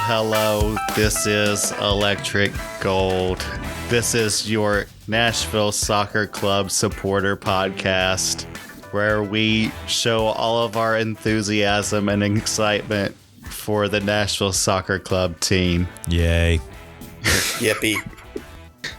hello. This is Electric Gold. This is your Nashville Soccer Club supporter podcast, where we show all of our enthusiasm and excitement for the Nashville Soccer Club team. Yay. Yippee.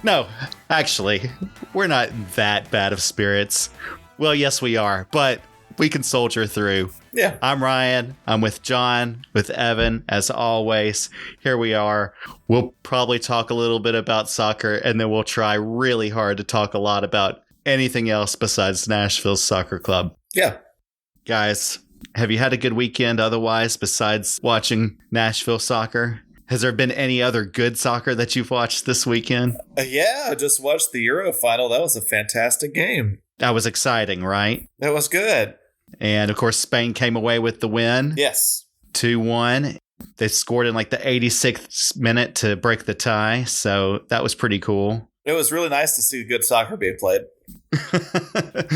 No, actually, we're not that bad of spirits. Well, yes, we are, but we can soldier through. Yeah. I'm Ryan. I'm with John, with Evan, as always. Here we are. We'll probably talk a little bit about soccer, and then we'll try really hard to talk a lot about anything else besides Nashville Soccer Club. Yeah. Guys, have you had a good weekend otherwise besides watching Nashville soccer? Has there been any other good soccer that you've watched this weekend? Yeah, I just watched the Euro final. That was a fantastic game. That was exciting, right? That was good. And, of course, Spain came away with the win. Yes. 2-1. They scored in like the 86th minute to break the tie, so that was pretty cool. It was really nice to see good soccer being played.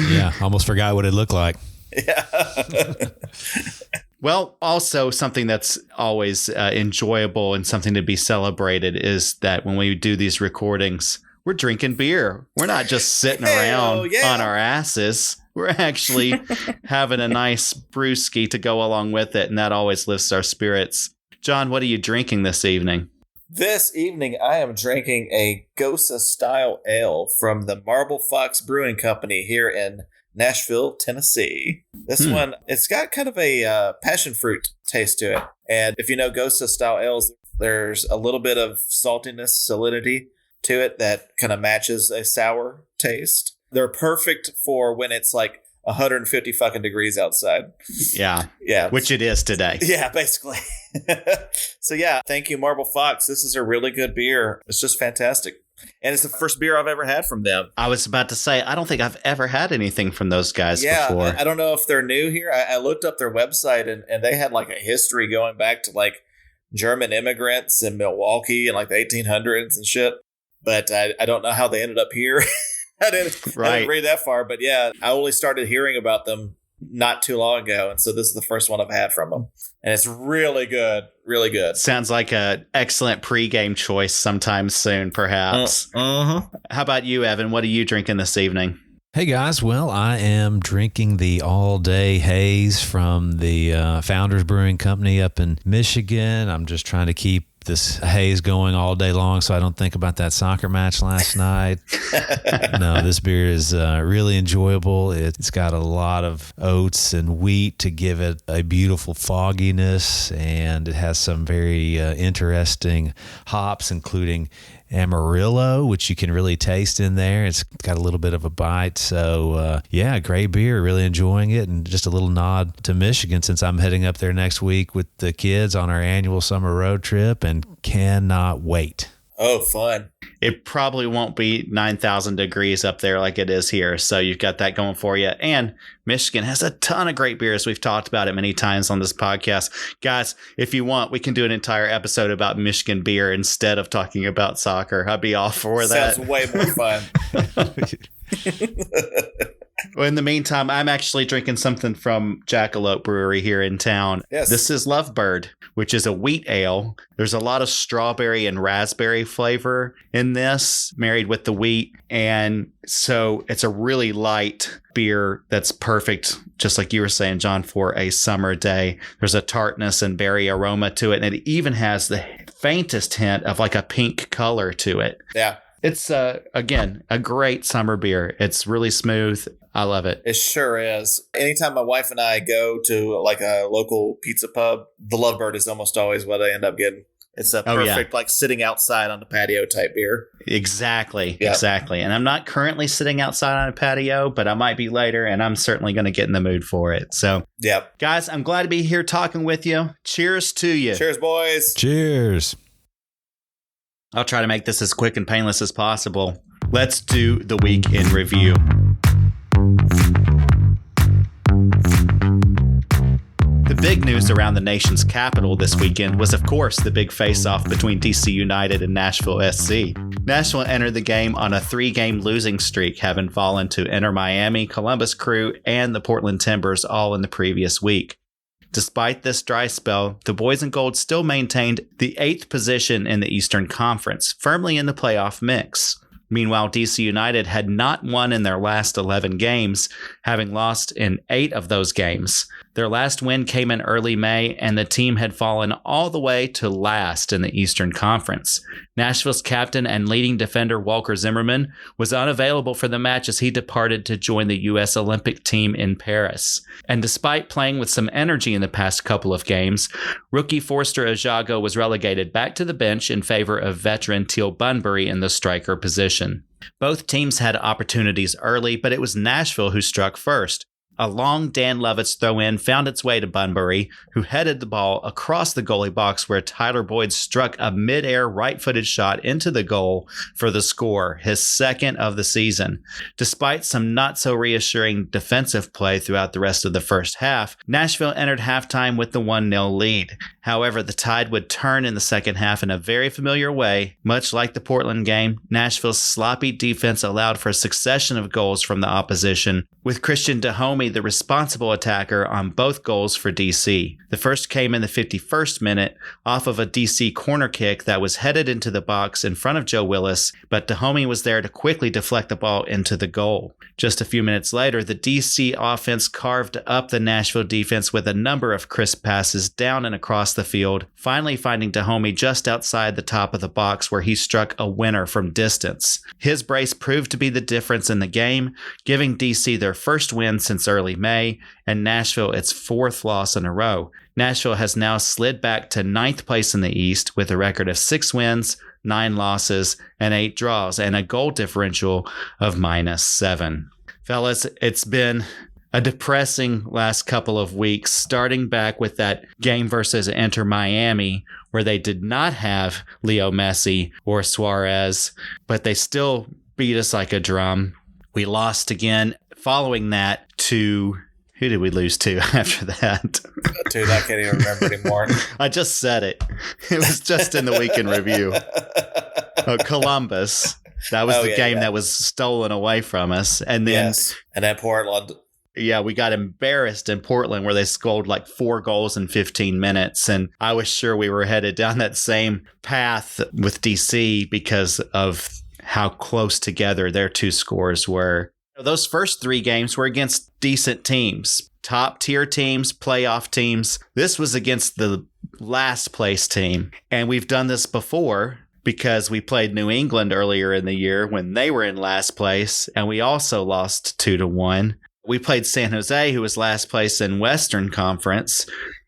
Yeah, almost forgot what it looked like. Yeah. Well, also something that's always enjoyable and something to be celebrated is that when we do these recordings, we're drinking beer. We're not just sitting around on our asses. We're actually having a nice brewski to go along with it, and that always lifts our spirits. John, what are you drinking this evening? This evening, I am drinking a Gosa-style ale from the Marble Fox Brewing Company here in Nashville, Tennessee. This one, it's got kind of a passion fruit taste to it. And if you know Gosa-style ales, there's a little bit of saltiness, salinity to it that kind of matches a sour taste. They're perfect for when it's like 150 fucking degrees outside. Yeah. Yeah. Which it is today. Yeah, basically. So yeah, thank you, Marble Fox. This is a really good beer. It's just fantastic. And it's the first beer I've ever had from them. I was about to say, I don't think I've ever had anything from those guys before. I don't know if they're new here. I looked up their website and they had like a history going back to like German immigrants in Milwaukee in like the 1800s and shit. But I don't know how they ended up here. I didn't read that far, but yeah, I only started hearing about them not too long ago, and so this is the first one I've had from them, and it's really good, really good. Sounds like an excellent pregame choice sometime soon, perhaps. How about you, Evan? What are you drinking this evening? Hey guys, well, I am drinking the all-day haze from the Founders Brewing Company up in Michigan. I'm just trying to keep this haze going all day long so I don't think about that soccer match last night. No, this beer is really enjoyable. It's got a lot of oats and wheat to give it a beautiful fogginess, and it has some very interesting hops, including Amarillo, which you can really taste in there. It's got a little bit of a bite. So, yeah, great beer. Really enjoying it. And just a little nod to Michigan since I'm heading up there next week with the kids on our annual summer road trip and cannot wait. Oh, fun. It probably won't be 9,000 degrees up there like it is here. So you've got that going for you. And Michigan has a ton of great beers. We've talked about it many times on this podcast. Guys, if you want, we can do an entire episode about Michigan beer instead of talking about soccer. I'd be all for that. Sounds way more fun. Well, in the meantime, I'm actually drinking something from Jackalope Brewery here in town. Yes. This is Lovebird, which is a wheat ale. There's a lot of strawberry and raspberry flavor in this, married with the wheat. And so it's a really light beer that's perfect, just like you were saying, John, for a summer day. There's a tartness and berry aroma to it. And it even has the faintest hint of like a pink color to it. Yeah. It's, again, a great summer beer. It's really smooth. I love it. It sure is. Anytime my wife and I go to like a local pizza pub, the Lovebird is almost always what I end up getting. It's a perfect, like sitting outside on the patio type beer. Exactly. Yep. Exactly. And I'm not currently sitting outside on a patio, but I might be later, and I'm certainly going to get in the mood for it. So, yep. Guys, I'm glad to be here talking with you. Cheers to you. Cheers, boys. Cheers. I'll try to make this as quick and painless as possible. Let's do the week in review. The big news around the nation's capital this weekend was, of course, the big face-off between DC United and Nashville SC. Nashville entered the game on a 3-game losing streak, having fallen to Inter Miami, Columbus Crew, and the Portland Timbers all in the previous week. Despite this dry spell, the boys in gold still maintained the 8th position in the Eastern Conference, firmly in the playoff mix. Meanwhile, DC United had not won in their last 11 games, having lost in 8 of those games. Their last win came in early May, and the team had fallen all the way to last in the Eastern Conference. Nashville's captain and leading defender Walker Zimmerman was unavailable for the match as he departed to join the U.S. Olympic team in Paris. And despite playing with some energy in the past couple of games, rookie Forster Ajago was relegated back to the bench in favor of veteran Teal Bunbury in the striker position. Both teams had opportunities early, but it was Nashville who struck first. A long Dan Lovitz throw-in found its way to Bunbury, who headed the ball across the goalie box where Tyler Boyd struck a mid-air right-footed shot into the goal for the score, his second of the season. Despite some not-so-reassuring defensive play throughout the rest of the first half, Nashville entered halftime with the 1-0 lead. However, the tide would turn in the second half in a very familiar way. Much like the Portland game, Nashville's sloppy defense allowed for a succession of goals from the opposition, with Christian Dahomey the responsible attacker on both goals for DC. The first came in the 51st minute off of a DC corner kick that was headed into the box in front of Joe Willis, but Dahomey was there to quickly deflect the ball into the goal. Just a few minutes later, the DC offense carved up the Nashville defense with a number of crisp passes down and across the field, finally finding Dahomey just outside the top of the box where he struck a winner from distance. His brace proved to be the difference in the game, giving DC their first win since early May, and Nashville its 4th loss in a row. Nashville has now slid back to 9th place in the East with a record of 6 wins, 9 losses, and 8 draws, and a goal differential of -7. Fellas, it's been a depressing last couple of weeks, starting back with that game versus Inter Miami, where they did not have Leo Messi or Suarez, but they still beat us like a drum. We lost again. Following that to, who did we lose to after that? Dude, I can't even remember anymore. I just said it. It was just in the weekend review. Columbus. That was the game that was stolen away from us. And then, and then Portland. Yeah, we got embarrassed in Portland where they scored like 4 goals in 15 minutes. And I was sure we were headed down that same path with DC because of how close together their 2 scores were. Those first 3 games were against decent teams, top tier teams, playoff teams. This was against the last place team. And we've done this before because we played New England earlier in the year when they were in last place. And we also lost 2-1. We played San Jose, who was last place in Western Conference.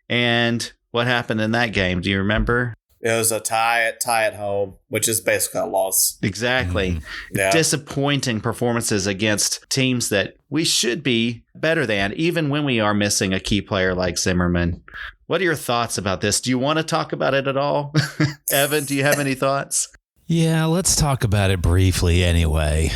And what happened in that game? Do you remember? It was a tie at home, which is basically a loss. Exactly. Mm-hmm. Yeah. Disappointing performances against teams that we should be better than, even when we are missing a key player like Zimmerman. What are your thoughts about this? Do you want to talk about it at all? Evan, do you have any thoughts? Yeah, let's talk about it briefly anyway.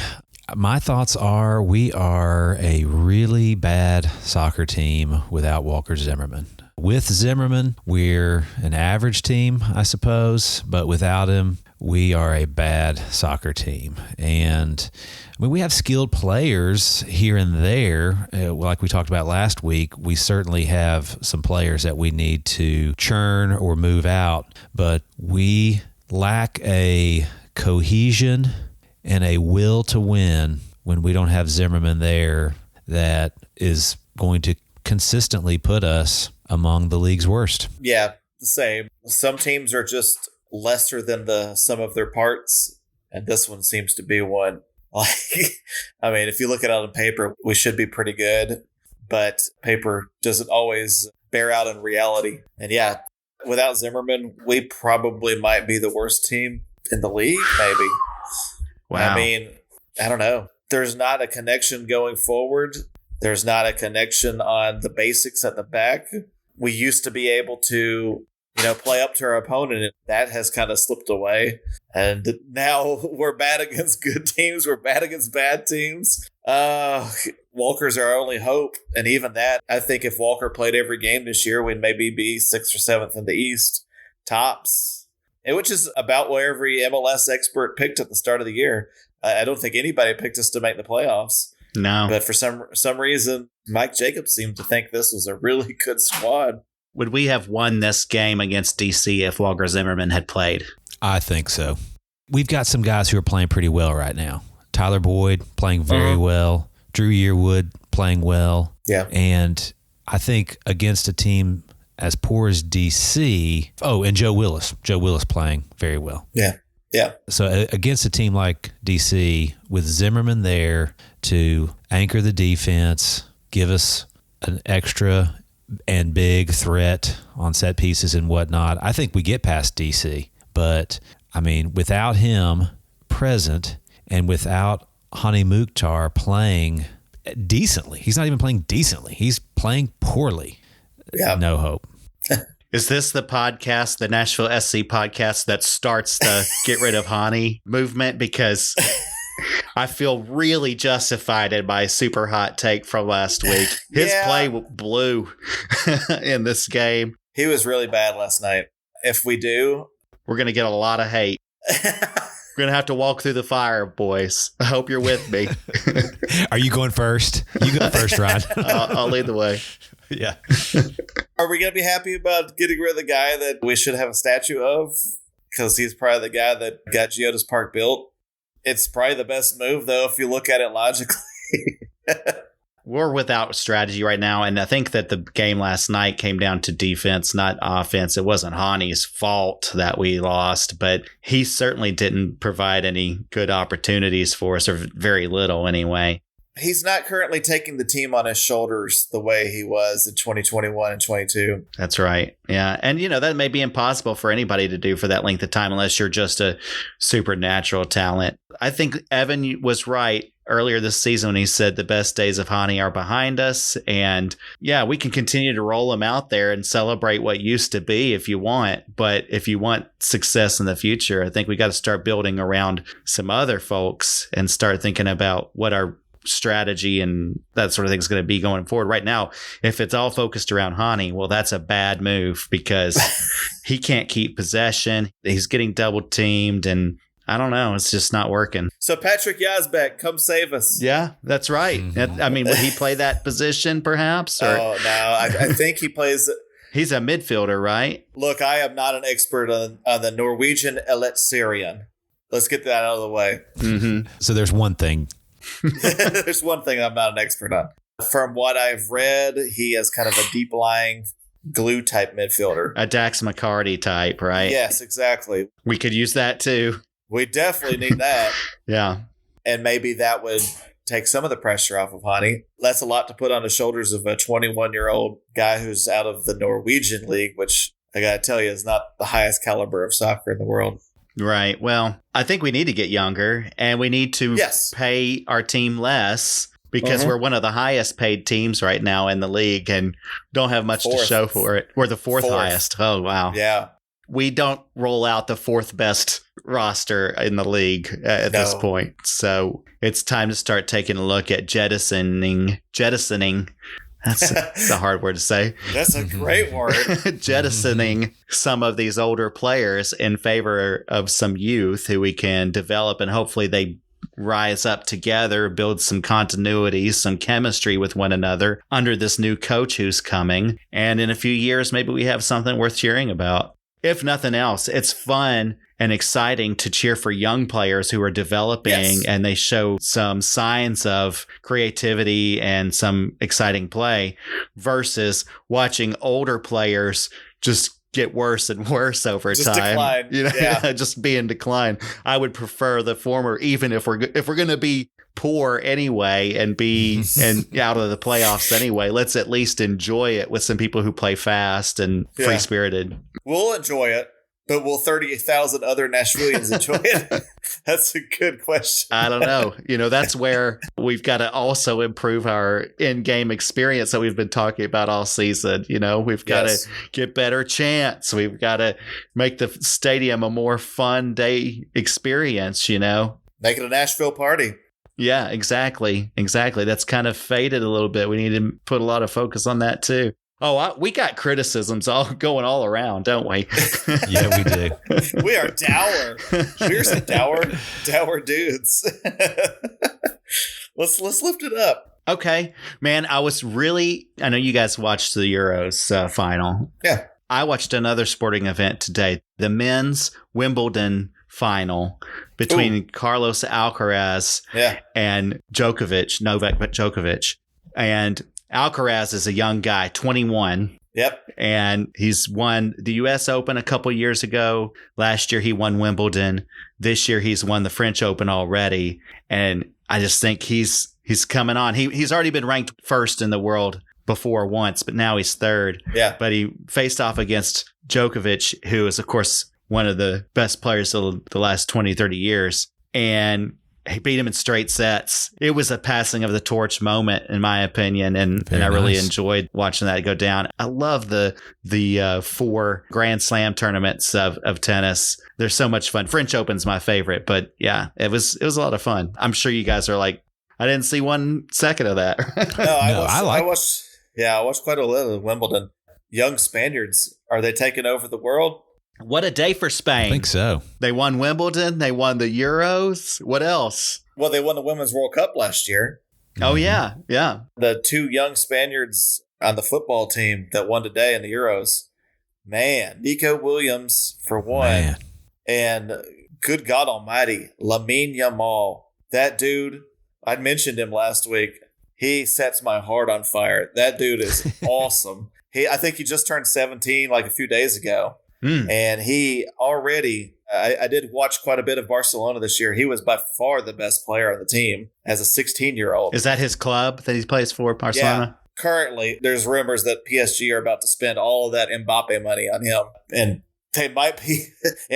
My thoughts are we are a really bad soccer team without Walker Zimmerman. With Zimmerman, we're an average team, I suppose, but without him, we are a bad soccer team. And I mean, we have skilled players here and there. Like we talked about last week, we certainly have some players that we need to churn or move out, but we lack a cohesion and a will to win when we don't have Zimmerman there that is going to consistently put us among the league's worst. Yeah, the same. Some teams are just lesser than the sum of their parts, and this one seems to be one. Like, I mean, if you look at it on paper, we should be pretty good, but paper doesn't always bear out in reality. And yeah, without Zimmerman, we probably might be the worst team in the league, maybe. Wow. I mean, I don't know. There's not a connection going forward. There's not a connection on the basics at the back. We used to be able to, play up to our opponent, and that has kind of slipped away. And now we're bad against good teams. We're bad against bad teams. Walker's our only hope. And even that, I think if Walker played every game this year, we'd maybe be 6th or 7th in the East, tops. Which is about where every MLS expert picked at the start of the year. I don't think anybody picked us to make the playoffs. No. But for some reason, Mike Jacobs seemed to think this was a really good squad. Would we have won this game against DC if Walker Zimmerman had played? I think so. We've got some guys who are playing pretty well right now. Tyler Boyd playing very well. Drew Yearwood playing well. Yeah. And I think against a team as poor as DC, and Joe Willis. Joe Willis playing very well. Yeah. Yeah. So against a team like DC, with Zimmerman there to anchor the defense, give us an extra and big threat on set pieces and whatnot, I think we get past DC. But, I mean, without him present and without Hani Mukhtar playing decently, he's not even playing decently. He's playing poorly. Yeah. No hope. Is this the podcast, the Nashville SC podcast, that starts the get rid of Hani movement? Because I feel really justified in my super hot take from last week. His play blew in this game. He was really bad last night. If we do, we're going to get a lot of hate. We're going to have to walk through the fire, boys. I hope you're with me. Are you going first? You go first, Ryan. I'll lead the way. Yeah. Are we going to be happy about getting rid of the guy that we should have a statue of? Because he's probably the guy that got Geodis Park built. It's probably the best move, though, if you look at it logically. We're without strategy right now, and I think that the game last night came down to defense, not offense. It wasn't Hani's fault that we lost, but he certainly didn't provide any good opportunities for us, or very little anyway. He's not currently taking the team on his shoulders the way he was in 2021 and 22. That's right. Yeah. And, that may be impossible for anybody to do for that length of time unless you're just a supernatural talent. I think Evan was right earlier this season when he said the best days of Hani are behind us. And yeah, we can continue to roll him out there and celebrate what used to be if you want. But if you want success in the future, I think we got to start building around some other folks and start thinking about what our strategy and that sort of thing is going to be going forward. Right now, if it's all focused around Hani, well, that's a bad move because he can't keep possession. He's getting double teamed, and I don't know. It's just not working. So Patrick Yazbek, come save us. Yeah, that's right. I mean, would he play that position perhaps? Or? Oh, no. I think he plays... He's a midfielder, right? Look, I am not an expert on the Norwegian Eliteserien. Let's get that out of the way. Mm-hmm. So there's one thing. There's one thing I'm not an expert on. From what I've read, he is kind of a deep-lying glue type midfielder. A Dax McCarty type, right? Yes, exactly. We could use that too. We definitely need that. Yeah. And maybe that would take some of the pressure off of Hani. That's a lot to put on the shoulders of a 21-year-old guy who's out of the Norwegian league, which I got to tell you is not the highest caliber of soccer in the world. Right. Well, I think we need to get younger, and we need to pay our team less because we're one of the highest paid teams right now in the league and don't have much to show for it. We're the fourth highest. Oh, wow. Yeah. We don't roll out the fourth best roster in the league at this point. So it's time to start taking a look at jettisoning. That's a hard word to say. That's a great word. Jettisoning some of these older players in favor of some youth who we can develop, and hopefully they rise up together, build some continuity, some chemistry with one another under this new coach who's coming. And in a few years, maybe we have something worth cheering about. If nothing else, it's fun and exciting to cheer for young players who are developing and they show some signs of creativity and some exciting play versus watching older players just get worse and worse over time. Decline. Just be in decline. I would prefer the former, even if we're going to be poor anyway and be and out of the playoffs anyway. Let's at least enjoy it with some people who play fast and free spirited. We'll enjoy it. But will 30,000 other Nashvillians enjoy it? That's a good question. I don't know. That's where we've got to also improve our in-game experience that we've been talking about all season. We've got to get better chants. We've got to make the stadium a more fun day experience, Make it a Nashville party. Yeah, exactly. That's kind of faded a little bit. We need to put a lot of focus on that too. Oh, we got criticisms going all around, don't we? Yeah, we do. We are dour. We're some dour dudes. Let's lift it up. Okay. Man, I know you guys watched the Euros final. Yeah. I watched another sporting event today, the men's Wimbledon final between Carlos Alcaraz and Novak Djokovic. And Alcaraz is a young guy, 21. Yep. And he's won the U.S. Open a couple years ago. Last year, he won Wimbledon. This year, he's won the French Open already. And I just think he's coming on. He's already been ranked first in the world before once, but now he's third. Yeah. But he faced off against Djokovic, who is, of course, one of the best players of the last 20, 30 years. And he beat him in straight sets. It was a passing of the torch moment, in my opinion, and I really enjoyed watching that go down. I love the 4 Grand Slam tournaments of tennis. They're so much fun. French Open's my favorite, but yeah, it was a lot of fun. I'm sure you guys are like, I didn't see 1 second of that. I watched quite a little of Wimbledon. Young Spaniards, are they taking over the world? What a day for Spain. I think so. They won Wimbledon. They won the Euros. What else? Well, they won the Women's World Cup last year. Oh, yeah. Yeah. The 2 young Spaniards on the football team that won today in the Euros. Man, Nico Williams for one. Man. And good God almighty, Lamine Yamal. That dude, I mentioned him last week. He sets my heart on fire. That dude is awesome. I think he just turned 17 like a few days ago. And he already, I did watch quite a bit of Barcelona this year. He was by far the best player on the team as a 16-year-old. Is that his club that he plays for, Barcelona? Yeah. Currently, there's rumors that PSG are about to spend all of that Mbappe money on him. And it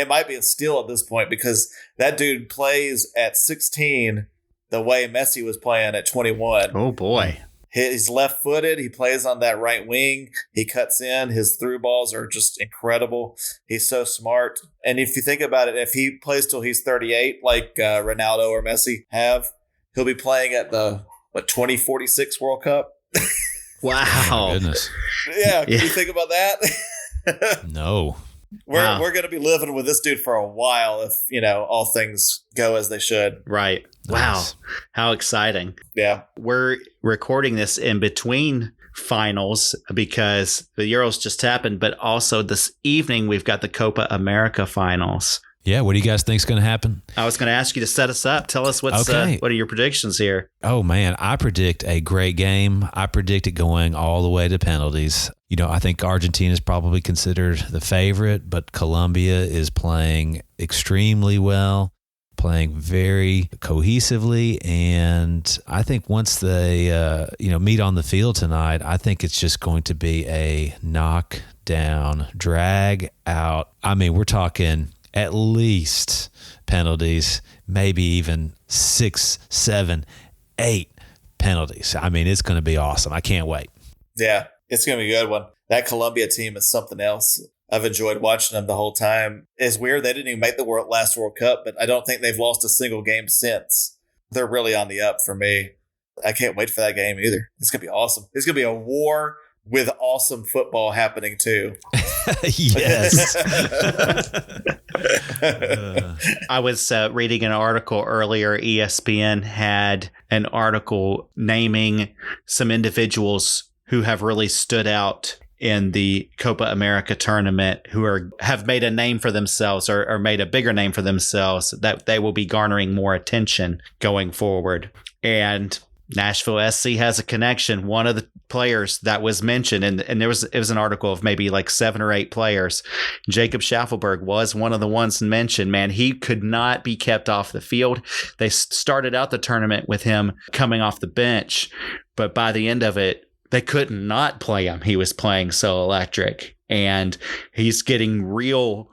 might be a steal at this point because that dude plays at 16 the way Messi was playing at 21. Oh, boy. He's left-footed. He plays on that right wing. He cuts in. His through balls are just incredible. He's so smart. And if you think about it, if he plays till he's 38, like Ronaldo or Messi have, he'll be playing at the 2046 World Cup. Wow. My goodness. Yeah. Can you think about that? No. We're going to be living with this dude for a while if, all things go as they should. Right. Nice. Wow. How exciting. Yeah. We're recording this in between finals because the Euros just happened, but also this evening we've got the Copa America finals. Yeah, what do you guys think is going to happen? I was going to ask you to set us up. Tell us what are your predictions here? Oh, man, I predict a great game. I predict it going all the way to penalties. I think Argentina is probably considered the favorite, but Colombia is playing extremely well, playing very cohesively. And I think once they, meet on the field tonight, I think it's just going to be a knockdown, drag out. I mean, we're talking at least penalties, maybe even 6, 7, 8 penalties. I mean, it's going to be awesome. I can't wait. Yeah, it's going to be a good one. That Colombia team is something else. I've enjoyed watching them the whole time. It's weird they didn't even make the last World Cup, but I don't think they've lost a single game since. They're really on the up for me. I can't wait for that game either. It's going to be awesome. It's going to be a war with awesome football happening too. Yes. I was reading an article earlier. ESPN had an article naming some individuals who have really stood out in the Copa America tournament who have made a name for themselves or made a bigger name for themselves that they will be garnering more attention going forward. And Nashville SC has a connection. One of the players that was mentioned, and it was an article of maybe like 7 or 8 players. Jacob Schaffelberg was one of the ones mentioned. Man, he could not be kept off the field. They started out the tournament with him coming off the bench, but by the end of it, they couldn't not play him. He was playing so electric, and he's getting real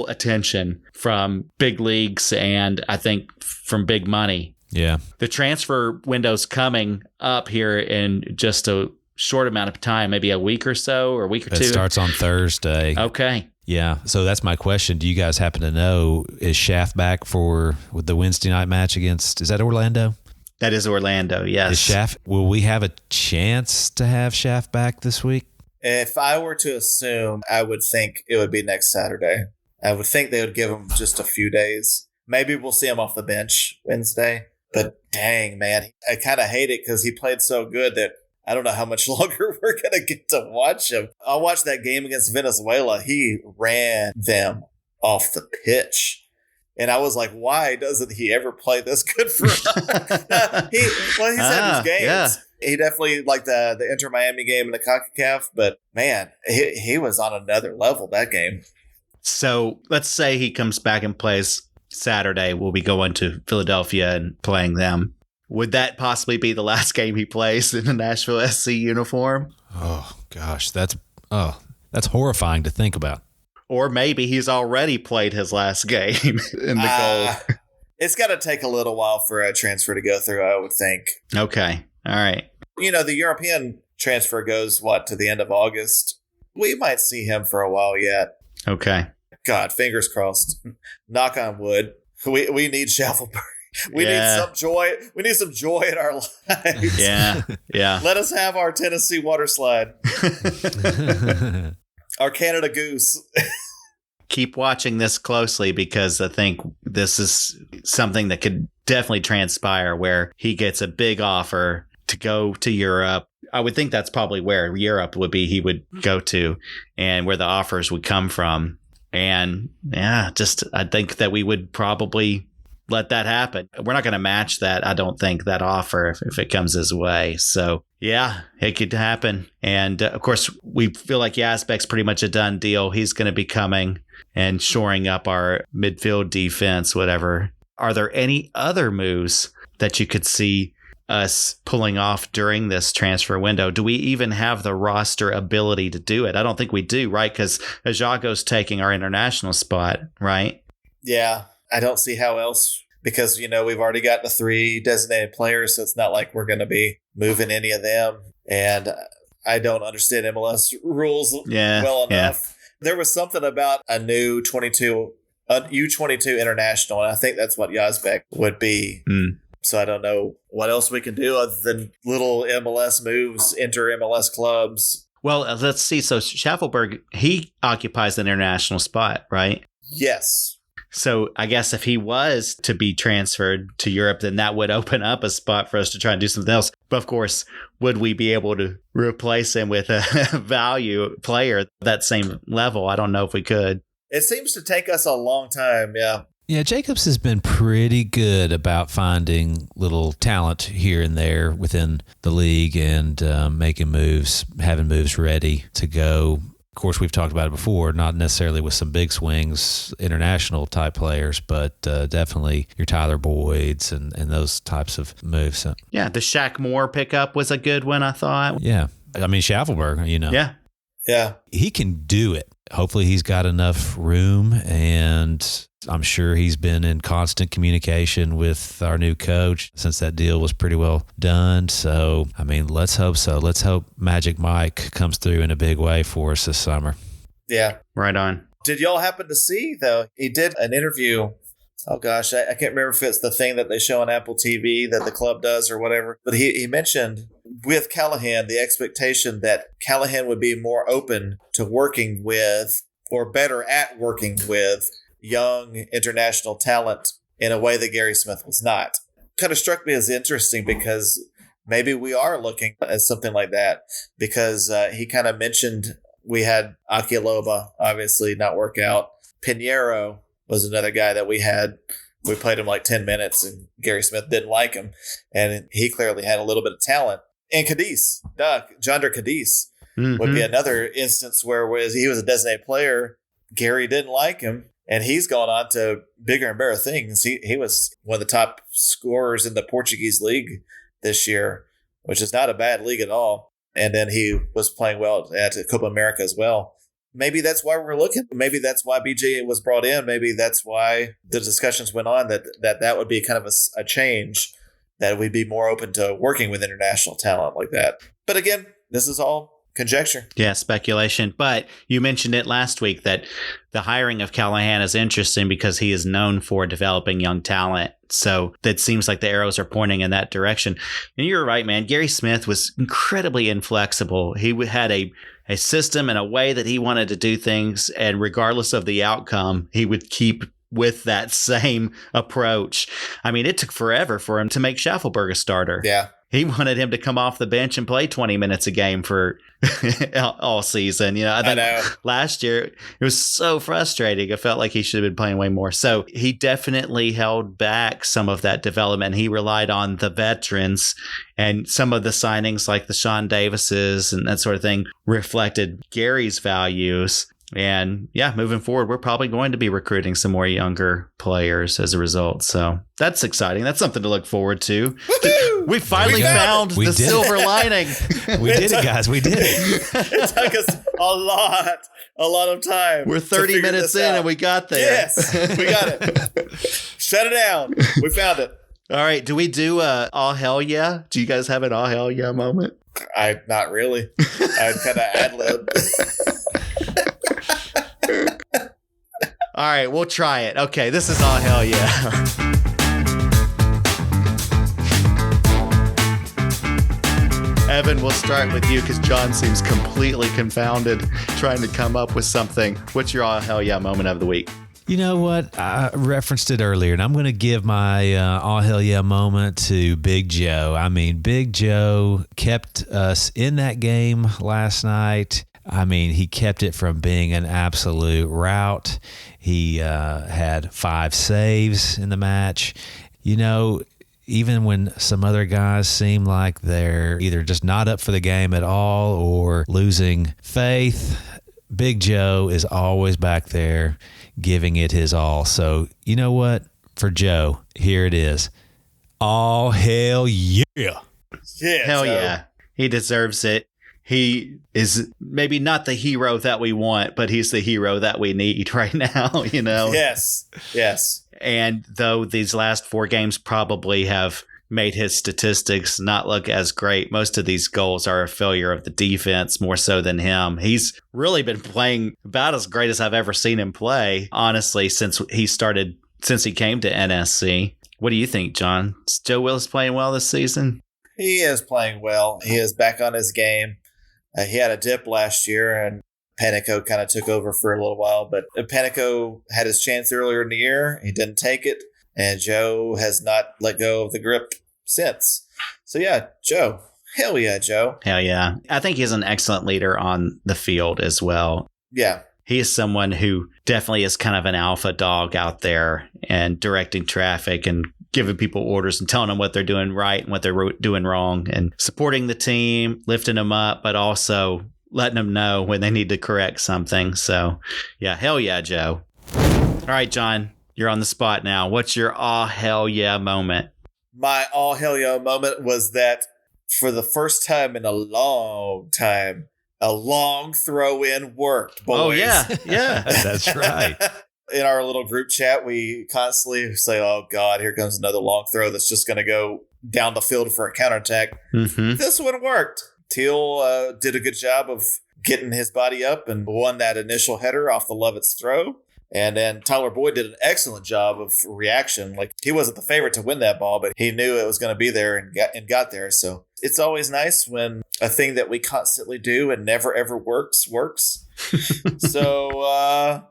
attention from big leagues and I think from big money. Yeah. The transfer window's coming up here in just a short amount of time, maybe a week or so, or a week or two. It starts on Thursday. Okay. Yeah. So that's my question. Do you guys happen to know, is Schaff back with the Wednesday night match against, is that Orlando? That is Orlando, yes. Is Schaff, will we have a chance to have Schaff back this week? If I were to assume, I would think it would be next Saturday. I would think they would give him just a few days. Maybe we'll see him off the bench Wednesday. But dang, man, I kind of hate it because he played so good that I don't know how much longer we're going to get to watch him. I watched that game against Venezuela. He ran them off the pitch. And I was like, why doesn't he ever play this good for us? He's had his games. Yeah. He definitely like the Inter Miami game and the CONCACAF. But man, he was on another level that game. So let's say he comes back and plays Saturday. We'll be going to Philadelphia and playing them. Would that possibly be the last game he plays in the Nashville SC uniform? Oh, gosh. That's horrifying to think about. Or maybe he's already played his last game in the goal. It's got to take a little while for a transfer to go through, I would think. Okay. All right. The European transfer goes, to the end of August? We might see him for a while yet. Okay. God, fingers crossed. Knock on wood. We need Schaffelberg. We need some joy. We need some joy in our lives. Yeah. Let us have our Tennessee water slide. Our Canada Goose. Keep watching this closely because I think this is something that could definitely transpire where he gets a big offer to go to Europe. I would think that's probably where Europe would be he would go to and where the offers would come from. And I think that we would probably let that happen. We're not going to match that, I don't think, that offer if it comes his way. So, yeah, it could happen. And, of course, we feel like Yazbek's pretty much a done deal. He's going to be coming and shoring up our midfield defense, whatever. Are there any other moves that you could see us pulling off during this transfer window? Do we even have the roster ability to do it? I don't think we do, right? Because Ajago's taking our international spot, right? Yeah. I don't see how else, because, we've already got the 3 designated players, so it's not like we're going to be moving any of them. And I don't understand MLS rules well enough. Yeah. There was something about a new U22 international, and I think that's what Yazbek would be. So I don't know what else we can do other than little MLS moves, enter MLS clubs. Well, let's see. So Schaffelberg, he occupies the international spot, right? Yes. So I guess if he was to be transferred to Europe, then that would open up a spot for us to try and do something else. But of course, would we be able to replace him with a value player that same level? I don't know if we could. It seems to take us a long time, yeah. Yeah, Jacobs has been pretty good about finding little talent here and there within the league and making moves, having moves ready to go. Of course, we've talked about it before, not necessarily with some big swings, international type players, but definitely your Tyler Boyds and those types of moves. So. Yeah, the Shaq Moore pickup was a good one, I thought. Yeah. I mean, Schaffelberg, Yeah. Yeah. He can do it. Hopefully he's got enough room, and I'm sure he's been in constant communication with our new coach since that deal was pretty well done. So, I mean, let's hope so. Let's hope Magic Mike comes through in a big way for us this summer. Yeah. Right on. Did y'all happen to see, though, he did an interview. Oh, gosh, I can't remember if it's the thing that they show on Apple TV that the club does or whatever. But he mentioned with Callahan the expectation that Callahan would be more open to working with or better at working with young international talent in a way that Gary Smith was not. Kind of struck me as interesting because maybe we are looking at something like that because he kind of mentioned we had Akiloba obviously not work out. Pinheiro was another guy that we had. We played him like 10 minutes and Gary Smith didn't like him. And he clearly had a little bit of talent. And Cadiz, Jonder Cadiz would be another instance where he was a designated player. Gary didn't like him. And he's gone on to bigger and better things. He was one of the top scorers in the Portuguese league this year, which is not a bad league at all. And then he was playing well at Copa America as well. Maybe that's why we're looking. Maybe that's why BJ was brought in. Maybe that's why the discussions went on that would be kind of a change, that we'd be more open to working with international talent like that. But again, this is all conjecture. Yeah, speculation. But you mentioned it last week that the hiring of Callahan is interesting because he is known for developing young talent. So that seems like the arrows are pointing in that direction. And you're right, man. Gary Smith was incredibly inflexible. He had a system and a way that he wanted to do things. And regardless of the outcome, he would keep with that same approach. I mean, it took forever for him to make Schaffelberg a starter. Yeah. He wanted him to come off the bench and play 20 minutes a game for all season. You know, I know. Last year it was so frustrating. I felt like he should have been playing way more. So he definitely held back some of that development. He relied on the veterans, and some of the signings like the Sean Davises and that sort of thing reflected Gary's values. And yeah, moving forward, we're probably going to be recruiting some more younger players as a result. So that's exciting. That's something to look forward to. Woo-hoo! We finally found the silver lining. We did it, guys. We did it. It took us a lot of time. We're 30 minutes in and we got there. Yes, we got it. Shut it down. We found it. All right. Do we do all hell yeah? Do you guys have an all hell yeah moment? Not really. I kind of ad-lib. All right, we'll try it. Okay, this is all hell yeah. Evan, we'll start with you because John seems completely confounded trying to come up with something. What's your all hell yeah moment of the week? You know what? I referenced it earlier, and I'm going to give my all hell yeah moment to Big Joe. I mean, Big Joe kept us in that game last night. I mean, he kept it from being an absolute rout. He had 5 saves in the match. You know, even when some other guys seem like they're either just not up for the game at all or losing faith, Big Joe is always back there giving it his all. So, you know what? For Joe, here it is. All hell yeah. Yeah, hell Joe. Yeah. He deserves it. He is maybe not the hero that we want, but he's the hero that we need right now, you know? Yes. And though these last 4 games probably have made his statistics not look as great, most of these goals are a failure of the defense more so than him. He's really been playing about as great as I've ever seen him play, honestly, since he came to NSC. What do you think, John? Is Joe Willis playing well this season? He is playing well. He is back on his game. He had a dip last year, and Panico kind of took over for a little while. But Panico had his chance earlier in the year. He didn't take it, and Joe has not let go of the grip since. So, yeah, Joe. Hell yeah, Joe. Hell yeah. I think he's an excellent leader on the field as well. Yeah. He is someone who definitely is kind of an alpha dog out there and directing traffic and giving people orders and telling them what they're doing right and what they're doing wrong and supporting the team, lifting them up, but also letting them know when they need to correct something. So, yeah, hell yeah, Joe. All right, John, you're on the spot now. What's your all hell yeah moment? My all hell yeah moment was that for the first time in a long time, a long throw-in worked, boys. Oh, yeah. Yeah. That's right. In our little group chat, we constantly say, oh, God, here comes another long throw that's just going to go down the field for a counterattack. Mm-hmm. This one worked. Teal did a good job of getting his body up and won that initial header off the Lovett's throw. And then Tyler Boyd did an excellent job of reaction. Like, he wasn't the favorite to win that ball, but he knew it was going to be there and got there. So it's always nice when a thing that we constantly do and never ever works. So,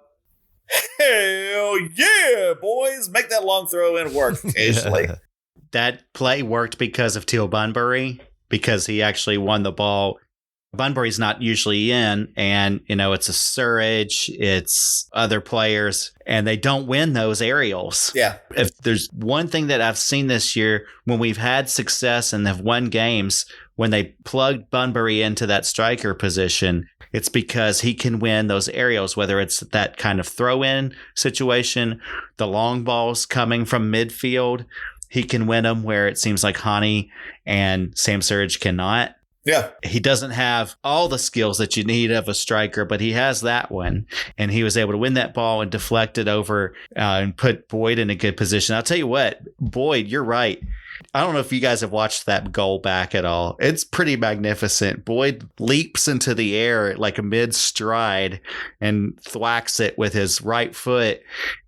hell yeah, boys. Make that long throw in work occasionally. That play worked because of Teal Bunbury, because he actually won the ball. Bunbury's not usually in, and, you know, it's a Surridge, it's other players, and they don't win those aerials. Yeah. If there's one thing that I've seen this year, when we've had success and have won games, when they plugged Bunbury into that striker position, it's because he can win those aerials, whether it's that kind of throw-in situation, the long balls coming from midfield. He can win them where it seems like Hani and Sam Surridge cannot. Yeah. He doesn't have all the skills that you need of a striker, but he has that one. And he was able to win that ball and deflect it over and put Boyd in a good position. I'll tell you what, Boyd, you're right. I don't know if you guys have watched that goal back at all. It's pretty magnificent. Boyd leaps into the air like a mid-stride and thwacks it with his right foot.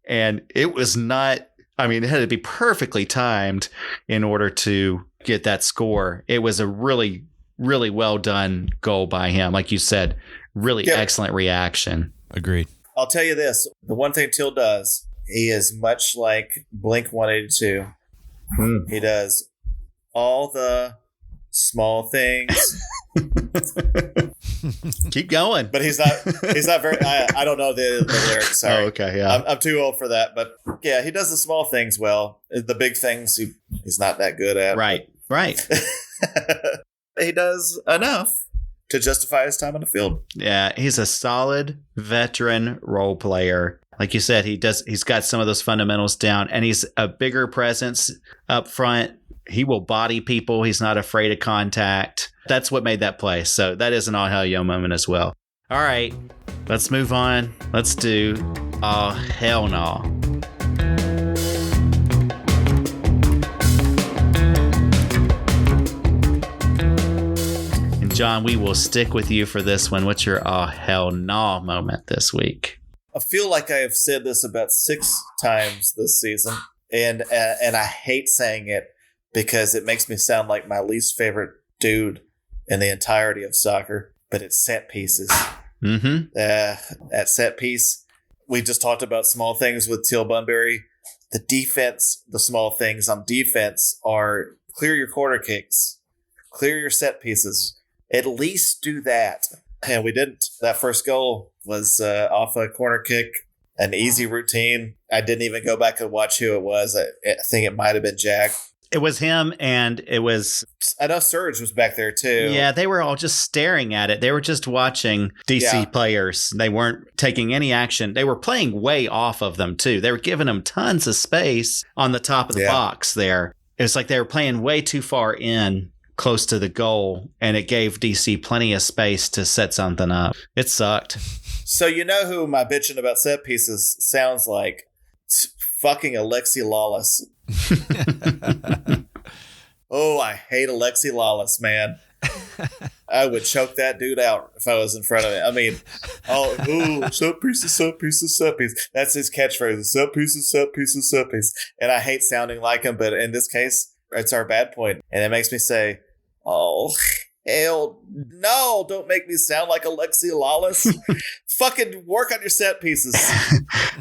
And it was not, I mean, it had to be perfectly timed in order to get that score. It was a really well done goal by him. Like you said, really excellent reaction. Agreed. I'll tell you this. The one thing Teal does, He is much like Blink 182. He does all the small things. Keep going. But he's not very, I don't know the lyrics. Sorry. Oh, okay, yeah. I'm too old for that. But yeah, he does the small things well. The big things, he's not that good at. Right. He does enough to justify his time on the field. Yeah, he's a solid veteran role player. Like you said, he's got some of those fundamentals down, and he's a bigger presence up front. He will body people. He's not afraid of contact. That's what made that play. So that is an all hell yo moment as well. All right, let's move on. Let's do oh hell no. And John, we will stick with you for this one. What's your oh hell no moment this week? I feel like I have said this about 6 times this season, and I hate saying it because it makes me sound like my least favorite dude in the entirety of soccer, but it's set pieces. Mm-hmm. At set piece, we just talked about small things with Teal Bunbury. The defense, the small things on defense are clear your corner kicks, clear your set pieces. At least do that. And we didn't. That first goal was off a corner kick, an easy routine. I didn't even go back and watch who it was. I think it might have been Jack. It was him, and it was... I know Surge was back there, too. Yeah, they were all just staring at it. They were just watching DC players. They weren't taking any action. They were playing way off of them, too. They were giving them tons of space on the top of the box there. It was like they were playing way too far in, close to the goal, and it gave DC plenty of space to set something up. It sucked. So you know who my bitching about set pieces sounds like? It's fucking Alexi Lalas. Oh, I hate Alexi Lalas, man. I would choke that dude out if I was in front of him. I mean, set pieces, set pieces, set pieces. That's his catchphrase. Set pieces, set pieces, set pieces. And I hate sounding like him, but in this case, it's our bad point. And it makes me say, oh, hell no, don't make me sound like Alexi Lalas. Fucking work on your set pieces.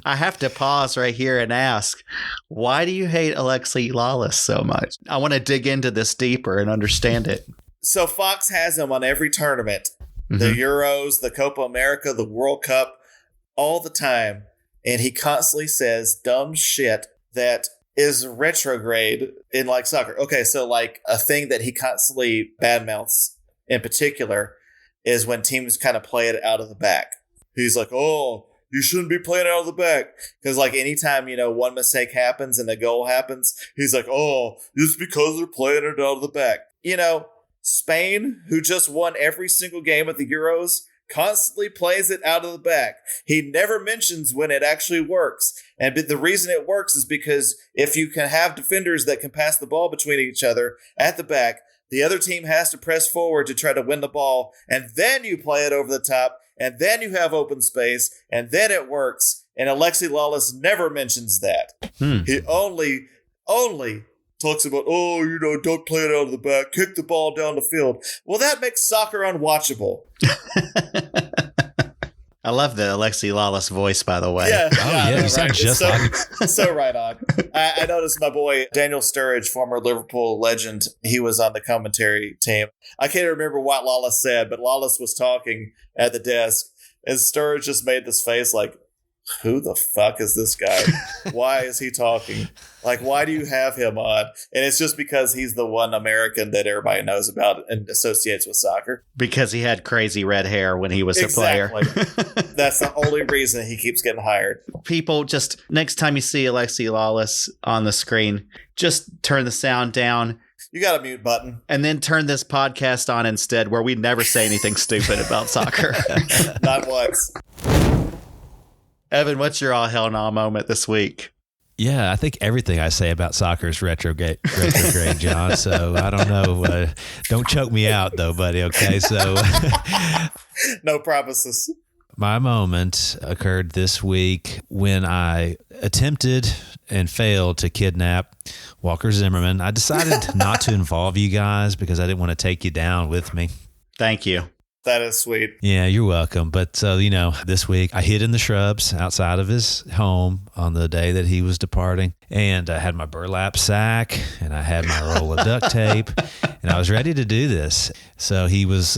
I have to pause right here and ask, why do you hate Alexi Lalas so much? I want to dig into this deeper and understand it. So Fox has him on every tournament, the Euros, the Copa America, the World Cup, all the time. And he constantly says dumb shit that is retrograde in like soccer. Okay, so like a thing that he constantly badmouths in particular is when teams kind of play it out of the back. He's like, oh, you shouldn't be playing out of the back. Because like anytime, one mistake happens and a goal happens, he's like, oh, it's because they're playing it out of the back. Spain, who just won every single game at the Euros, constantly plays it out of the back. He never mentions when it actually works. And the reason it works is because if you can have defenders that can pass the ball between each other at the back, the other team has to press forward to try to win the ball, and then you play it over the top, and then you have open space, and then it works. And Alexi Lalas never mentions that. He only talks about, don't play it out of the back, kick the ball down the field. Well, that makes soccer unwatchable. I love the Alexi Lalas voice, by the way. Yeah, you sound just like so right on. I noticed my boy Daniel Sturridge, former Liverpool legend, he was on the commentary team. I can't remember what Lalas said, but Lalas was talking at the desk, and Sturridge just made this face like, who the fuck is this guy? Why is he talking? Like, why do you have him on? And it's just because he's the one American that everybody knows about and associates with soccer. Because he had crazy red hair when he was a player. That's the only reason he keeps getting hired. People, just next time you see Alexi Lalas on the screen, just turn the sound down. You got a mute button. And then turn this podcast on instead, where we never say anything stupid about soccer. Not once. Evan, what's your all hell no moment this week? Yeah, I think everything I say about soccer is retrograde, John. So I don't know. Don't choke me out, though, buddy. Okay, so no promises. My moment occurred this week when I attempted and failed to kidnap Walker Zimmerman. I decided not to involve you guys because I didn't want to take you down with me. Thank you. That is sweet. Yeah, you're welcome. But so, this week I hid in the shrubs outside of his home on the day that he was departing. And I had my burlap sack and I had my roll of duct tape and I was ready to do this. So he was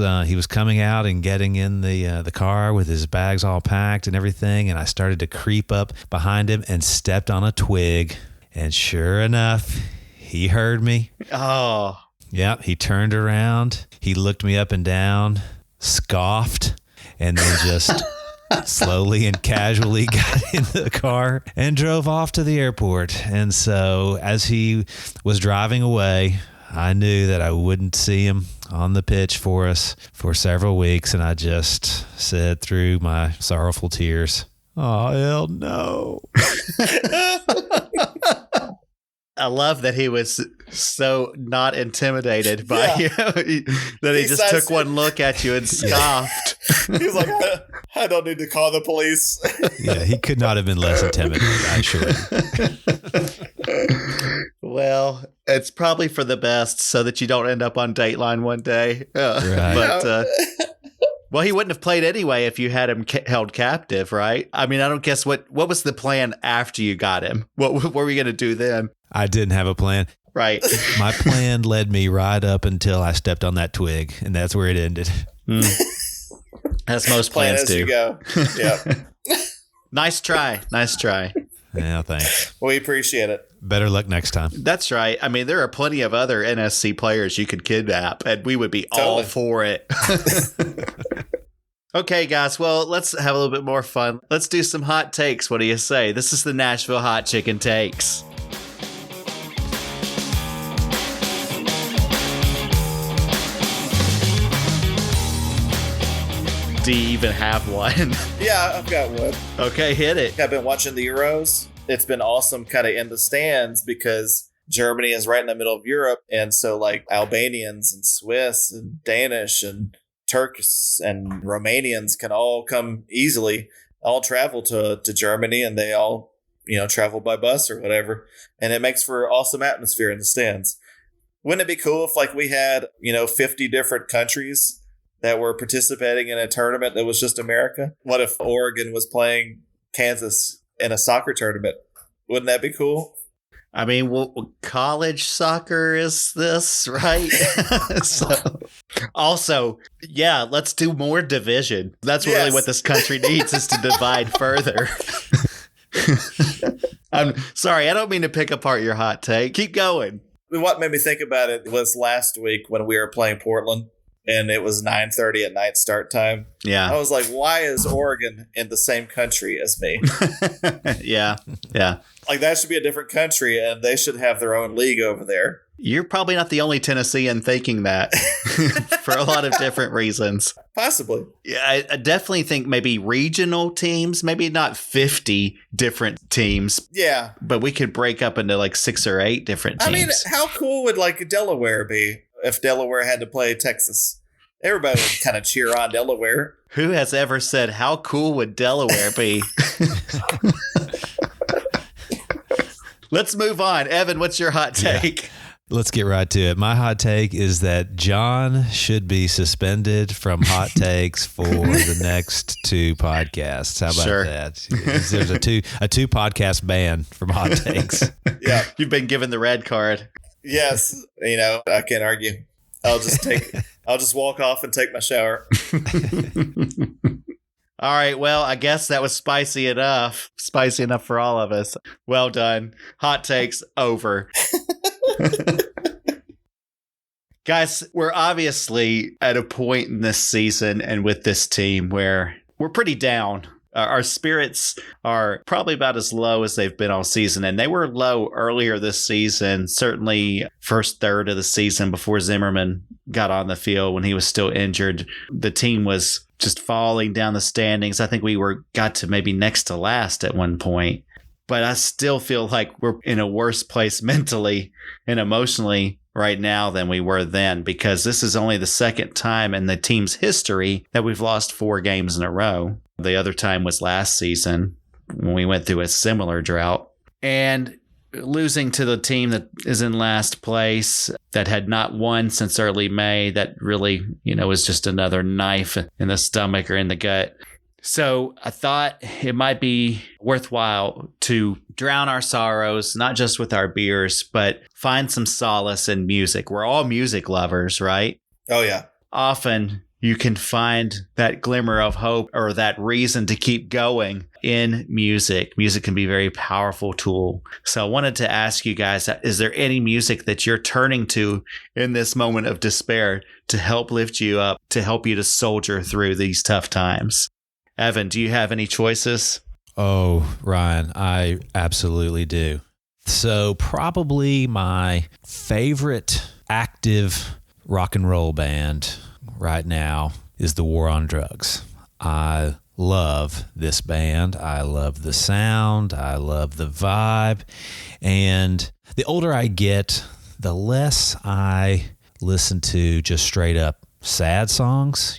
coming out and getting in the car with his bags all packed and everything. And I started to creep up behind him and stepped on a twig. And sure enough, he heard me. Oh. Yeah, he turned around. He looked me up and down, scoffed, and then just slowly and casually got in the car and drove off to the airport. And so as he was driving away, I knew that I wouldn't see him on the pitch for us for several weeks. And I just said through my sorrowful tears, "Oh, hell no." I love that he was so not intimidated by you that he just took one look at you and scoffed. He's like, I don't need to call the police. Yeah, he could not have been less intimidated, actually. Well, it's probably for the best so that you don't end up on Dateline one day. Right. But, well, he wouldn't have played anyway if you had him held captive, right? I mean, I don't guess what was the plan after you got him? What were we going to do then? I didn't have a plan. Right. My plan led me right up until I stepped on that twig, and that's where it ended. As most plans as do. You go. Yeah. Nice try. Nice try. Yeah, thanks. We appreciate it. Better luck next time. That's right. I mean, there are plenty of other NSC players you could kidnap, and we would be all for it. Okay, guys. Well, let's have a little bit more fun. Let's do some hot takes. What do you say? This is the Nashville Hot Chicken Takes. Do you even have one? Yeah, I've got one. Okay, hit it. I've been watching the Euros. It's been awesome kind of in the stands because Germany is right in the middle of Europe. And so like Albanians and Swiss and Danish and Turks and Romanians can all come easily, all travel to Germany, and they all, travel by bus or whatever. And it makes for awesome atmosphere in the stands. Wouldn't it be cool if like we had, 50 different countries that were participating in a tournament that was just America? What if Oregon was playing Kansas in a soccer tournament? Wouldn't that be cool? I mean, college soccer is this, right? Also, yeah, let's do more division. That's really what this country needs, is to divide further. I'm sorry, I don't mean to pick apart your hot take. Keep going. What made me think about it was last week when we were playing Portland. And it was 9:30 at night start time. Yeah. I was like, why is Oregon in the same country as me? Yeah. Like, that should be a different country, and they should have their own league over there. You're probably not the only Tennessean thinking that for a lot of different reasons. Possibly. Yeah, I definitely think maybe regional teams, maybe not 50 different teams. Yeah. But we could break up into like 6 or 8 different teams. I mean, how cool would like Delaware be if Delaware had to play Texas? Everybody would kind of cheer on Delaware. Who has ever said, how cool would Delaware be? Let's move on. Evan, what's your hot take? Yeah. Let's get right to it. My hot take is that John should be suspended from hot takes for the next 2 podcasts. How about that? There's a two podcast ban from hot takes. Yeah. You've been given the red card. Yes. I can't argue. I'll just walk off and take my shower. All right. Well, I guess that was spicy enough. Spicy enough for all of us. Well done. Hot takes over. Guys, we're obviously at a point in this season and with this team where we're pretty down. Our spirits are probably about as low as they've been all season. And they were low earlier this season, certainly first third of the season before Zimmerman got on the field when he was still injured. The team was just falling down the standings. I think we got to maybe next to last at one point. But I still feel like we're in a worse place mentally and emotionally right now than we were then, because this is only the second time in the team's history that we've lost 4 games in a row. The other time was last season when we went through a similar drought. And losing to the team that is in last place, that had not won since early May, that really, was just another knife in the stomach or in the gut. So I thought it might be worthwhile to drown our sorrows, not just with our beers, but find some solace in music. We're all music lovers, right? Oh, yeah. Often you can find that glimmer of hope or that reason to keep going in music. Music can be a very powerful tool. So I wanted to ask you guys, is there any music that you're turning to in this moment of despair to help lift you up, to help you to soldier through these tough times? Evan, do you have any choices? Oh, Ryan, I absolutely do. So probably my favorite active rock and roll band right now is the War on Drugs. I love this band. I love the sound. I love the vibe. And the older I get, the less I listen to just straight up sad songs,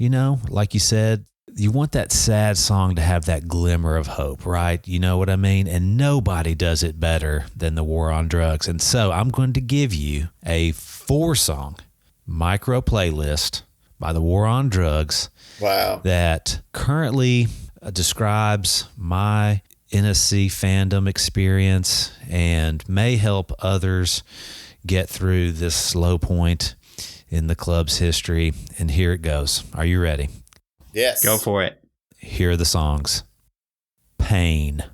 like you said. You want that sad song to have that glimmer of hope, right? You know what I mean? And nobody does it better than the War on Drugs. And so I'm going to give you a 4-song micro playlist by the War on Drugs. Wow. That currently describes my NSC fandom experience and may help others get through this low point in the club's history. And here it goes. Are you ready? Yes. Go for it. Here are the songs. Pain.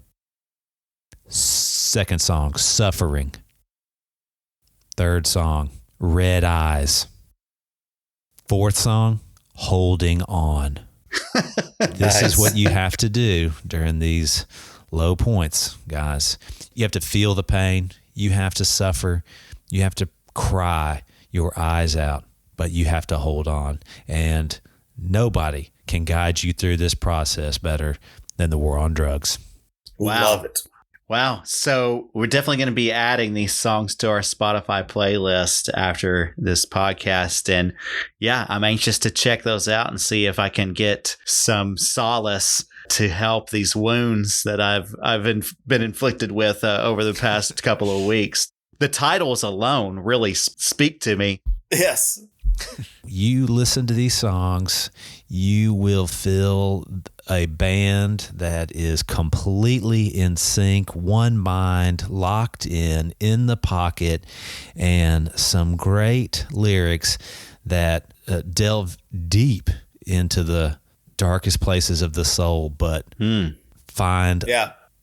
Second song, Suffering. Third song, Red Eyes. Fourth song, Holding On. This is what you have to do during these low points, guys. You have to feel the pain. You have to suffer. You have to cry your eyes out, but you have to hold on. And nobody can guide you through this process better than the War on Drugs. Wow. Love it. Wow. So we're definitely going to be adding these songs to our Spotify playlist after this podcast. And yeah, I'm anxious to check those out and see if I can get some solace to help these wounds that I've been inflicted with over the past couple of weeks. The titles alone really speak to me. Yes. You listen to these songs, you will feel a band that is completely in sync, one mind, locked in the pocket, and some great lyrics that delve deep into the darkest places of the soul, but find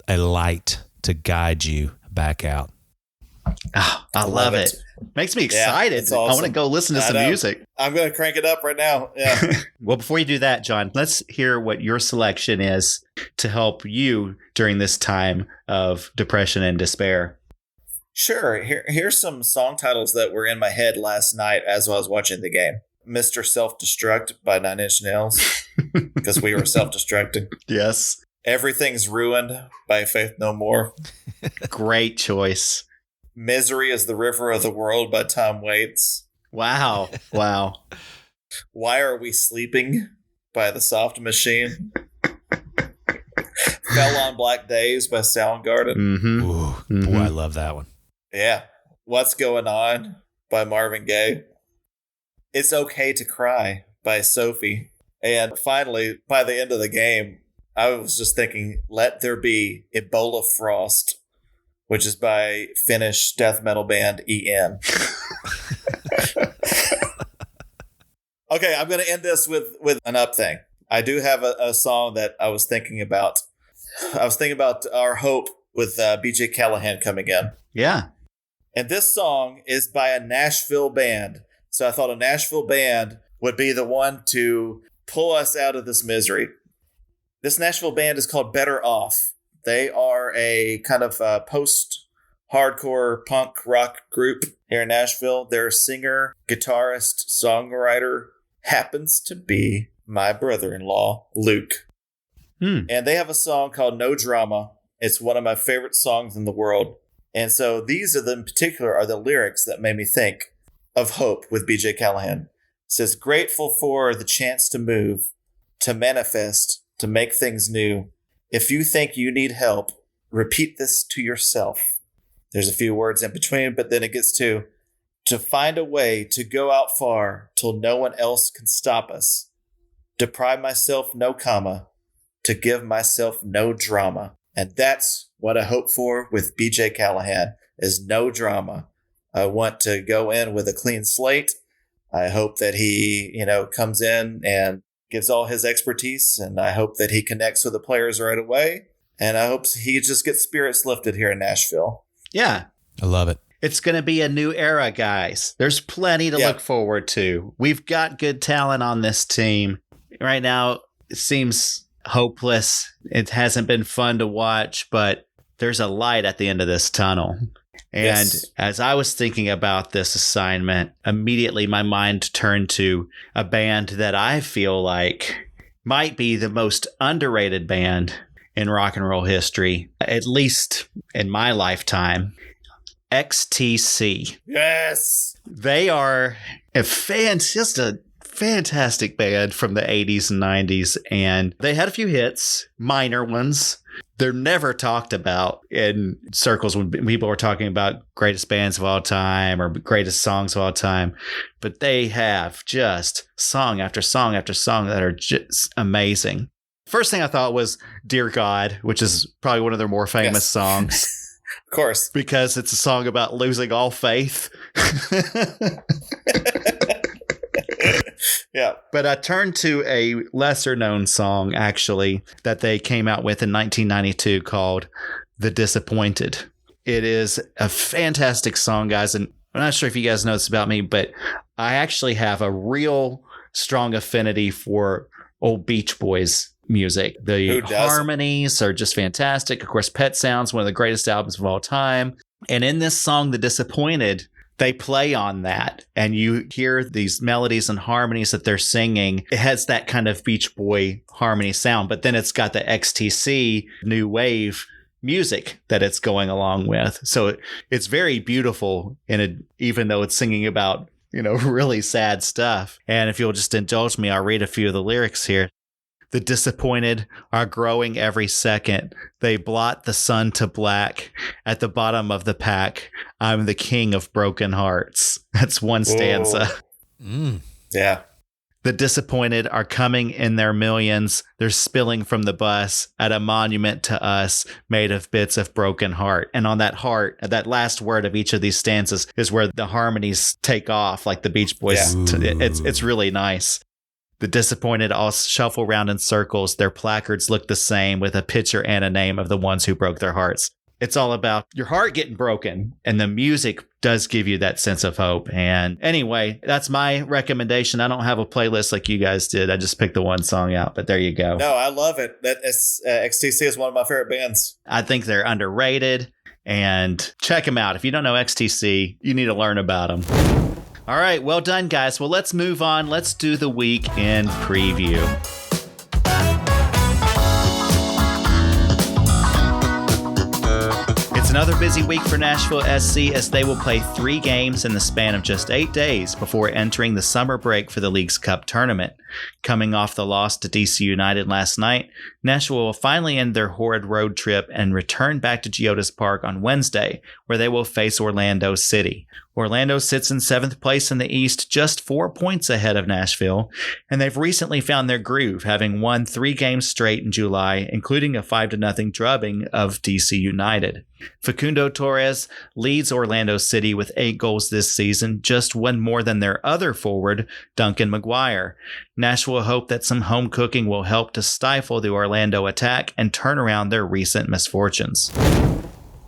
a light to guide you back out. Oh, I love it. Makes me excited. Awesome. I want to go listen to some music. I'm going to crank it up right now. Yeah. Well, before you do that, John, let's hear what your selection is to help you during this time of depression and despair. Sure. Here's some song titles that were in my head last night as I was watching the game. Mr. Self-Destruct by 9 Inch Nails, because we were self-destructing. Yes. Everything's Ruined by Faith No More. Great choice. Misery is the River of the World by Tom Waits. Wow. Wow. Why Are We Sleeping by The Soft Machine. Fell on Black Days by Soundgarden. Mm-hmm. Ooh, Mm-hmm. boy, I love that one. Yeah. What's Going On by Marvin Gaye. It's Okay to Cry by Sophie. And finally, by the end of the game, I was just thinking, Let There Be Ebola Frost, which is by Finnish death metal band EN. Okay, I'm going to end this with an up thing. I do have a song that I was thinking about. I was thinking about Our Hope with BJ Callahan coming in. Yeah. And this song is by a Nashville band. So I thought a Nashville band would be the one to pull us out of this misery. This Nashville band is called Better Off. They are a kind of post-hardcore punk rock group here in Nashville. Their singer, guitarist, songwriter happens to be my brother-in-law, Luke. And they have a song called No Drama. It's one of my favorite songs in the world. And so these are in particular are the lyrics that made me think of Hope with BJ Callahan. It says, grateful for the chance to move, to manifest, to make things new. If you think you need help, repeat this to yourself. There's a few words in between, but then it gets to find a way to go out far till no one else can stop us. Deprive myself no comma, to give myself no drama. And that's what I hope for with BJ Callahan, is no drama. I want to go in with a clean slate. I hope that he, comes in and gives all his expertise, and I hope that he connects with the players right away. And I hope he just gets spirits lifted here in Nashville. Yeah. I love it. It's going to be a new era, guys. There's plenty to look forward to. We've got good talent on this team. Right now, it seems hopeless. It hasn't been fun to watch, but there's a light at the end of this tunnel. And as I was thinking about this assignment, immediately my mind turned to a band that I feel like might be the most underrated band in rock and roll history, at least in my lifetime. XTC. Yes. They are just a fantastic band from the 80s and 90s, and they had a few hits, minor ones. They're never talked about in circles when people are talking about greatest bands of all time or greatest songs of all time, but they have just song after song after song that are just amazing. First thing I thought was Dear God, which is probably one of their more famous songs. Of course. Because it's a song about losing all faith. Yeah. But I turned to a lesser known song, actually, that they came out with in 1992 called The Disappointed. It is a fantastic song, guys. And I'm not sure if you guys know this about me, but I actually have a real strong affinity for old Beach Boys music. The harmonies are just fantastic. Of course, Pet Sounds, one of the greatest albums of all time. And in this song, The Disappointed, they play on that, and you hear these melodies and harmonies that they're singing. It has that kind of Beach Boy harmony sound, but then it's got the XTC new wave music that it's going along with. So it's very beautiful, even though it's singing about, really sad stuff. And if you'll just indulge me, I'll read a few of the lyrics here. The disappointed are growing every second. They blot the sun to black. At the bottom of the pack, I'm the king of broken hearts. That's one stanza. Yeah. The disappointed are coming in their millions. They're spilling from the bus at a monument to us made of bits of broken heart. And on that heart, that last word of each of these stanzas is where the harmonies take off, like the Beach Boys. Yeah. It's really nice. The disappointed all shuffle around in circles. Their placards look the same with a picture and a name of the ones who broke their hearts. It's all about your heart getting broken, and the music does give you that sense of hope. And anyway, that's my recommendation. I don't have a playlist like you guys did. I just picked the one song out, but there you go. No, I love it. XTC is one of my favorite bands. I think they're underrated, and check them out. If you don't know XTC, you need to learn about them. All right, well done, guys. Well, let's move on. Let's do the week in preview. It's another busy week for Nashville SC as they will play 3 games in the span of just 8 days before entering the summer break for the League's Cup tournament. Coming off the loss to DC United last night, Nashville will finally end their horrid road trip and return back to Geodis Park on Wednesday, where they will face Orlando City. Orlando sits in 7th place in the East, just 4 points ahead of Nashville, and they've recently found their groove, having won 3 games straight in July, including a 5-0 drubbing of DC United. Facundo Torres leads Orlando City with 8 goals this season, just one more than their other forward, Duncan McGuire. Nashville hope that some home cooking will help to stifle the Orlando attack and turn around their recent misfortunes.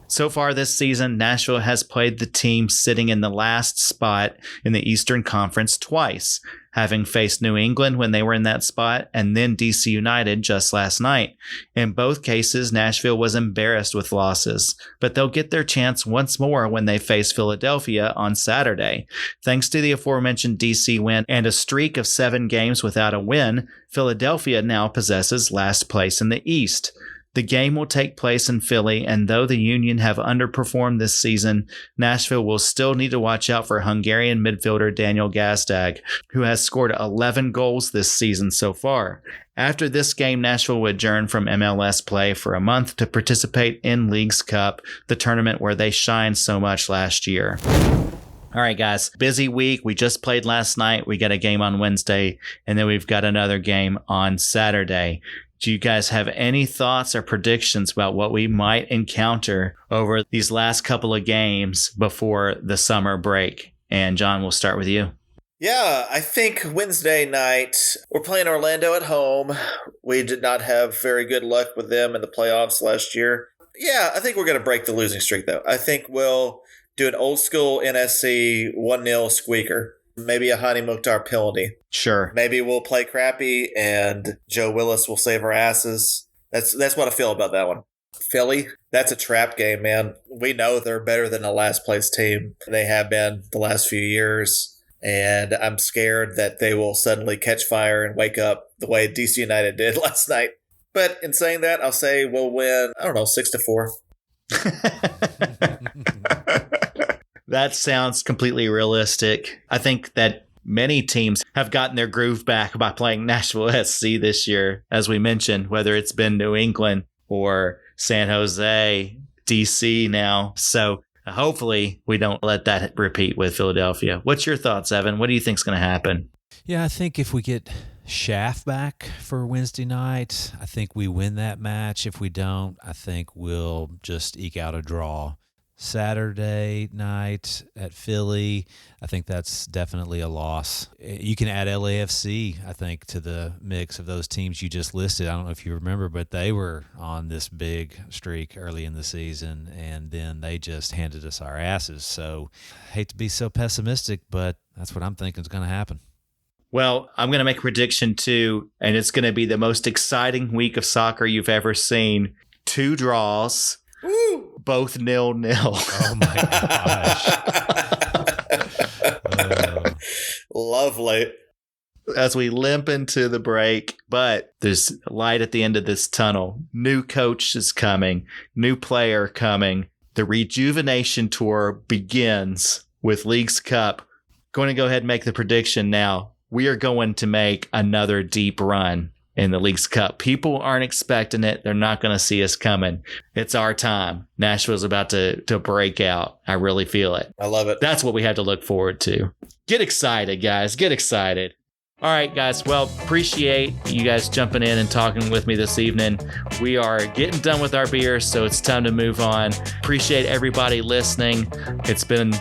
So far this season, Nashville has played the team sitting in the last spot in the Eastern Conference twice, having faced New England when they were in that spot and then DC United just last night. In both cases, Nashville was embarrassed with losses, but they'll get their chance once more when they face Philadelphia on Saturday. Thanks to the aforementioned DC win and a streak of 7 games without a win, Philadelphia now possesses last place in the East. The game will take place in Philly, and though the Union have underperformed this season, Nashville will still need to watch out for Hungarian midfielder Daniel Gazdag, who has scored 11 goals this season so far. After this game, Nashville will adjourn from MLS play for a month to participate in Leagues Cup, the tournament where they shined so much last year. All right, guys, busy week. We just played last night. We got a game on Wednesday, and then we've got another game on Saturday. Do you guys have any thoughts or predictions about what we might encounter over these last couple of games before the summer break? And John, we'll start with you. Yeah, I think Wednesday night, we're playing Orlando at home. We did not have very good luck with them in the playoffs last year. Yeah, I think we're going to break the losing streak, though. I think we'll do an old school NSC 1-0 squeaker. Maybe a Hani Mukhtar penalty. Sure. Maybe we'll play crappy and Joe Willis will save our asses. That's what I feel about that one. Philly, that's a trap game, man. We know they're better than the last place team. They have been the last few years. And I'm scared that they will suddenly catch fire and wake up the way DC United did last night. But in saying that, I'll say we'll win, 6-4. That sounds completely realistic. I think that many teams have gotten their groove back by playing Nashville SC this year, as we mentioned, whether it's been New England or San Jose, DC now. So hopefully we don't let that repeat with Philadelphia. What's your thoughts, Evan? What do you think is going to happen? Yeah, I think if we get Schaff back for Wednesday night, I think we win that match. If we don't, I think we'll just eke out a draw. Saturday night at Philly, I think that's definitely a loss. You can add LAFC, I think, to the mix of those teams you just listed. I don't know if you remember, but they were on this big streak early in the season, and then they just handed us our asses. So I hate to be so pessimistic, but that's what I'm thinking is going to happen. Well, I'm going to make a prediction too, and it's going to be the most exciting week of soccer you've ever seen. 2 draws. Woo! Both 0-0. Oh my gosh. Lovely. As we limp into the break, but there's light at the end of this tunnel. New coach is coming, new player coming. The rejuvenation tour begins with Leagues Cup. Going to go ahead and make the prediction now. We are going to make another deep run in the Leagues Cup. People aren't expecting it. They're not going to see us coming. It's our time. Nashville's about to break out. I really feel it. I love it. That's what we have to look forward to. Get excited, guys. Get excited. All right, guys. Well, appreciate you guys jumping in and talking with me this evening. We are getting done with our beers, so it's time to move on. Appreciate everybody listening. It's been,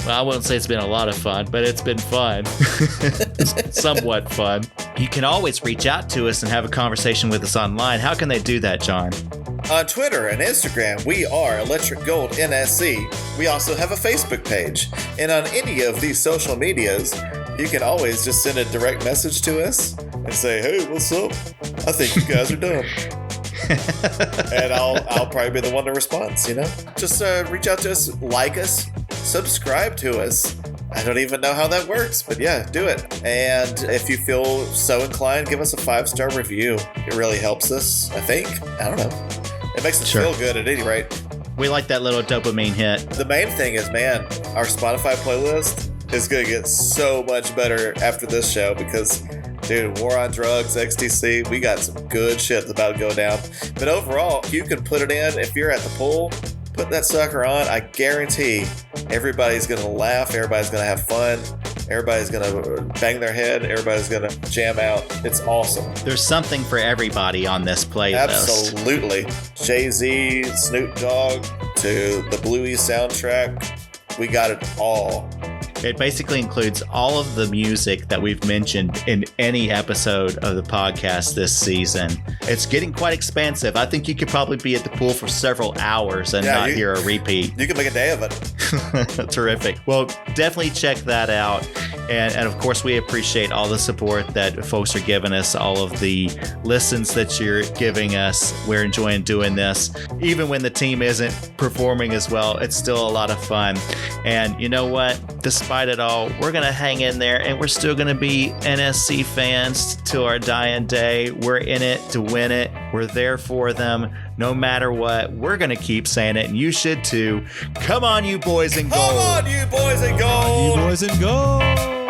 well, I wouldn't say it's been a lot of fun, but it's been fun. Somewhat fun. You can always reach out to us and have a conversation with us online. How can they do that, John? On Twitter and Instagram, we are Electric Gold NSC. We also have a Facebook page. And on any of these social medias, you can always just send a direct message to us and say, hey, what's up? I think you guys are dumb. And I'll probably be the one to respond, you know? Just reach out to us, like us, subscribe to us. I don't even know how that works, but yeah, do it. And if you feel so inclined, give us a 5-star review. It really helps us, I think. I don't know. It makes us feel good at any rate. We like that little dopamine hit. The main thing is, man, our Spotify playlist is going to get so much better after this show because, dude, War on Drugs, XTC, we got some good shit about to go down. But overall, you can put it in if you're at the pool. Put that sucker on. I guarantee everybody's going to laugh. Everybody's going to have fun. Everybody's going to bang their head. Everybody's going to jam out. It's awesome. There's something for everybody on this playlist. Absolutely. Jay-Z, Snoop Dogg, to the Bluey soundtrack. We got it all. It basically includes all of the music that we've mentioned in any episode of the podcast this season. It's getting quite expansive. I think you could probably be at the pool for several hours and not hear a repeat. You can make a day of it. Terrific. Well, definitely check that out. And of course, we appreciate all the support that folks are giving us, all of the listens that you're giving us. We're enjoying doing this. Even when the team isn't performing as well, it's still a lot of fun. And you know what? Despite it all, we're going to hang in there and we're still going to be NSC fans till our dying day. We're in it to win it. We're there for them no matter what. We're going to keep saying it, and you should too. Come on, you boys in gold. Come on, you boys in gold. You boys in gold.